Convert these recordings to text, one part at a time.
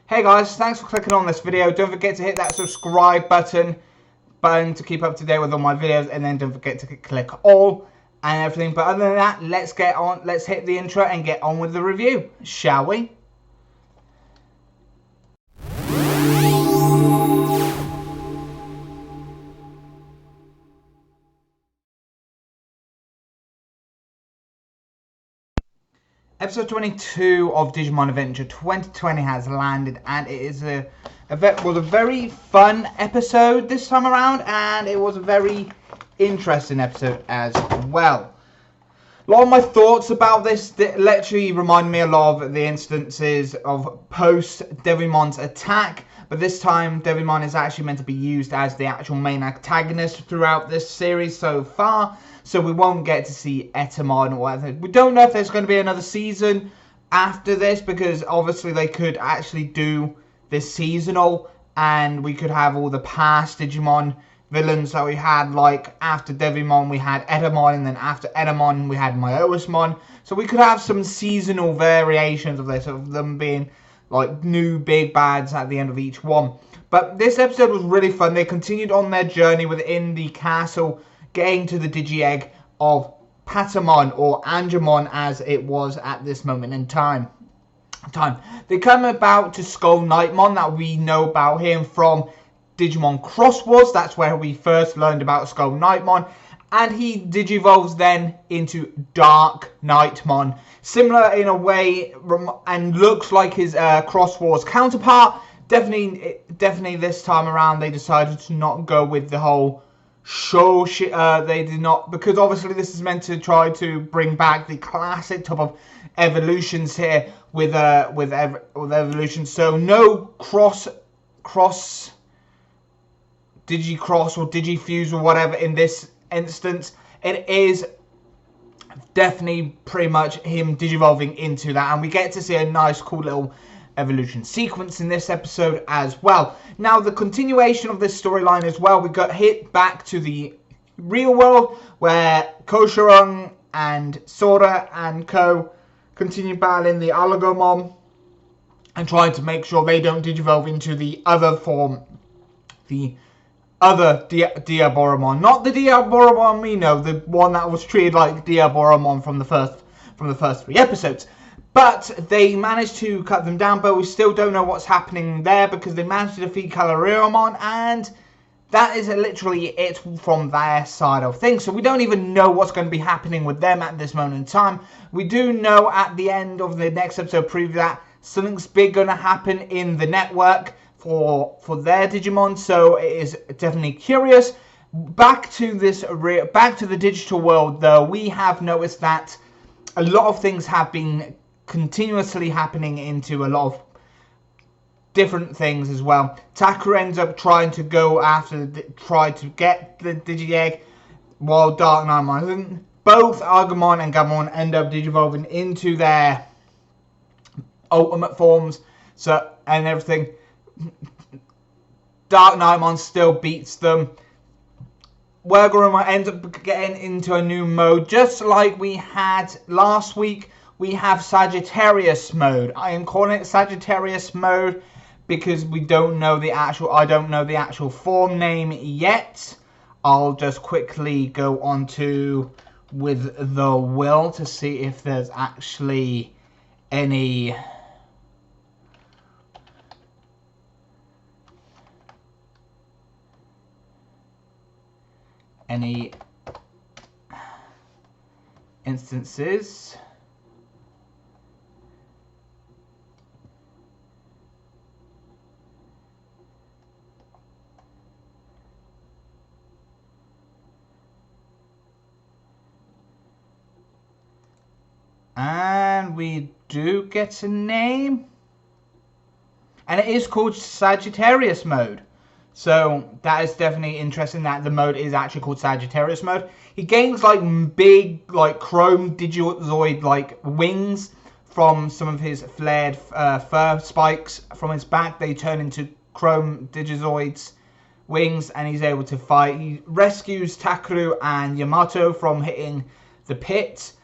Hey guys, thanks for clicking on this video. Don't forget to hit that subscribe button to keep up to date with all my videos, and then don't forget to click all and everything. But other than that, let's hit the intro and get on with the review, shall we? Episode 22 of Digimon Adventure 2020 has landed, and it is a very fun episode this time around, and it was a very interesting episode as well. A lot of my thoughts about this literally remind me a lot of the instances of post-Digimon's attack, but this time Digimon is actually meant to be used as the actual main antagonist throughout this series so far. So we won't get to see Etamon or whatever. We don't know if there's going to be another season after this, because obviously they could actually do this seasonal, and we could have all the past Digimon villains that we had. Like after Digimon we had Etamon, and then after Etamon we had Myotismon. So we could have some seasonal variations of this, of them being like new big bads at the end of each one. But this episode was really fun. They continued on their journey within the castle, getting to the Digi-Egg of Patamon, or Angemon as it was at this moment in time. They come about to Skull Knightmon, that we know about him from Digimon Cross Wars. That's where we first learned about Skull Knightmon. And he digivolves then into Dark Knightmon. Similar in a way, and looks like his Cross Wars counterpart. Definitely this time around they decided to not go with the whole show shit. They did not, because obviously this is meant to try to bring back the classic type of evolutions here with evolution. So no cross Digicross or Digifuse or whatever in this instance. It is definitely pretty much him digivolving into that, and we get to see a nice cool little evolution sequence in this episode as well. Now the continuation of this storyline as well, we got hit back to the real world where Koshirung and Sora and Co continue battling the Oligomon and trying to make sure they don't digivolve into the other form, the other Diaboromon, not the Diaboromon we know, the one that was treated like Diaboromon from the first 3 episodes. But they managed to cut them down, but we still don't know what's happening there, because they managed to defeat Calariomon, and that is literally it from their side of things. So we don't even know what's going to be happening with them at this moment in time. We do know at the end of the next episode preview that something's big going to happen in the network for their Digimon, so it is definitely curious. Back to the digital world though, we have noticed that a lot of things have been continuously happening into a lot of different things as well. Taku ends up trying to go after, try to get the Digi-Egg, while Dark Knightmon, both Agumon and Gamon end up digivolving into their ultimate forms, and everything. Dark Knightmon still beats them. Wergoromon ends up getting into a new mode, just like we had last week. We have Sagittarius mode. I am calling it Sagittarius mode because I don't know the actual form name yet. I'll just quickly go on to with the will to see if there's actually any instances. And we do get a name, and it is called Sagittarius mode. So that is definitely interesting that the mode is actually called Sagittarius mode. He gains like big, like chrome Digizoid like wings from some of his flared fur spikes from his back. They turn into chrome Digizoids wings, and he's able to fight. He rescues Takeru and Yamato from hitting the pit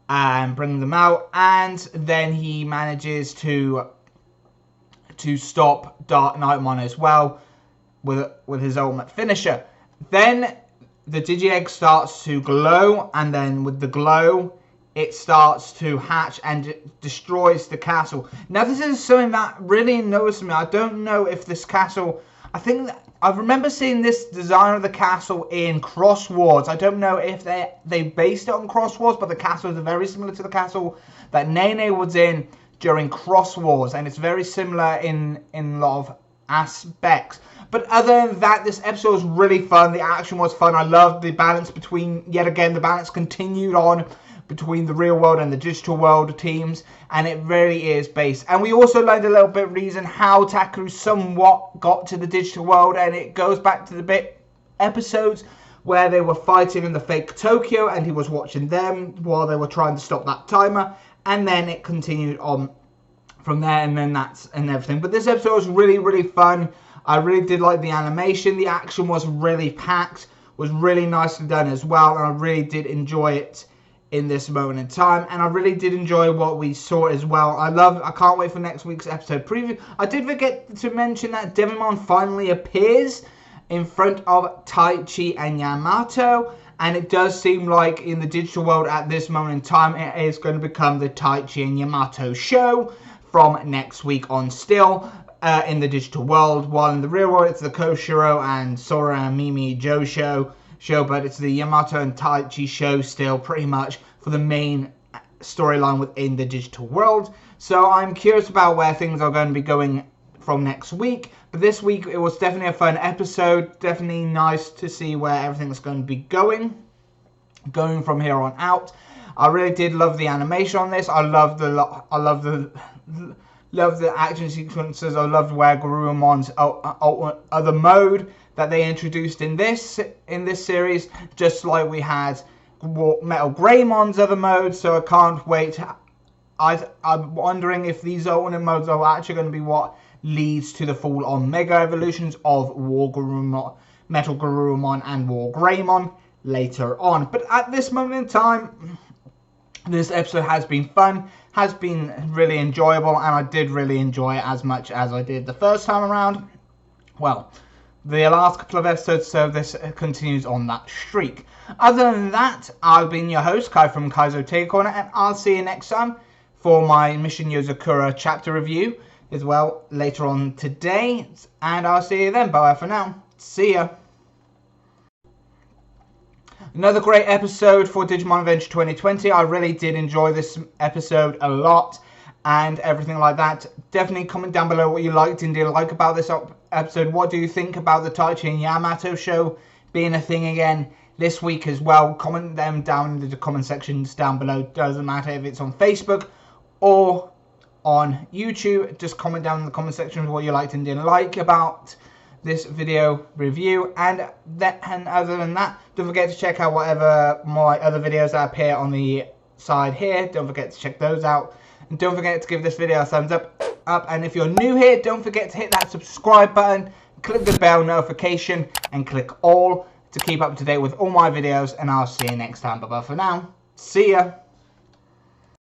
and bring them out, and then he manages to to stop Dark Knightmon as well with his ultimate finisher. Then the Digi-Egg starts to glow, and then with the glow, it starts to hatch and destroys the castle. Now this is something that really annoys me. I don't know if this castle, I remember seeing this design of the castle in Cross Wars. I don't know if they based it on Cross Wars, but the castle is very similar to the castle that Nene was in during Cross Wars, and it's very similar in a lot of aspects. But other than that, this episode was really fun. The action was fun. I loved the balance between, yet again, the balance continued on between the real world and the digital world teams, and it really is based. And we also learned a little bit of reason how Takeru somewhat got to the digital world, and it goes back to the episodes where they were fighting in the fake Tokyo, and he was watching them while they were trying to stop that timer, and then it continued on from there, and then and everything. But this episode was really, really fun. I really did like the animation. The action was really packed, was really nicely done as well, and I really did enjoy it in this moment in time, and I really did enjoy what we saw as well. I can't wait for next week's episode preview. I did forget to mention that Digimon finally appears in front of Taichi and Yamato, and it does seem like in the digital world at this moment in time, it is going to become the Taichi and Yamato show from next week on still. In the digital world, while in the real world it's the Koshiro and Sora and Mimi Joe show, but it's the Yamato and Taichi show still pretty much for the main storyline within the digital world. So I'm curious about where things are going to be going from next week. But this week it was definitely a fun episode, definitely nice to see where everything's going to be going from here on out. I really did love the animation on this. I love the action sequences. I loved where Garurumon's other mode that they introduced in this series, just like we had Metal Greymon's other mode. So I can't wait. I'm wondering if these alternate modes are actually going to be what leads to the full-on Mega Evolutions of Metal Garurumon and War Greymon later on. But at this moment in time, this episode has been fun, has been really enjoyable, and I did really enjoy it as much as I did the first time around. Well, the last couple of episodes, so this continues on that streak. Other than that, I've been your host, Kai from Kaizo Take Corner, and I'll see you next time for my Mission Yozakura chapter review as well later on today. And I'll see you then. Bye for now. See ya. Another great episode for Digimon Adventure 2020. I really did enjoy this episode a lot and everything like that. Definitely comment down below what you liked and didn't like about this episode. What do you think about the Taichi and Yamato show being a thing again this week as well? Comment them down in the comment sections down below. Doesn't matter if it's on Facebook or on YouTube. Just comment down in the comment section what you liked and didn't like about this video review, and other than that, don't forget to check out whatever my other videos that appear on the side here. Don't forget to check those out, and don't forget to give this video a thumbs up. And if you're new here, don't forget to hit that subscribe button, click the bell notification, and click all to keep up to date with all my videos. And I'll see you next time. Bye bye for now. See ya.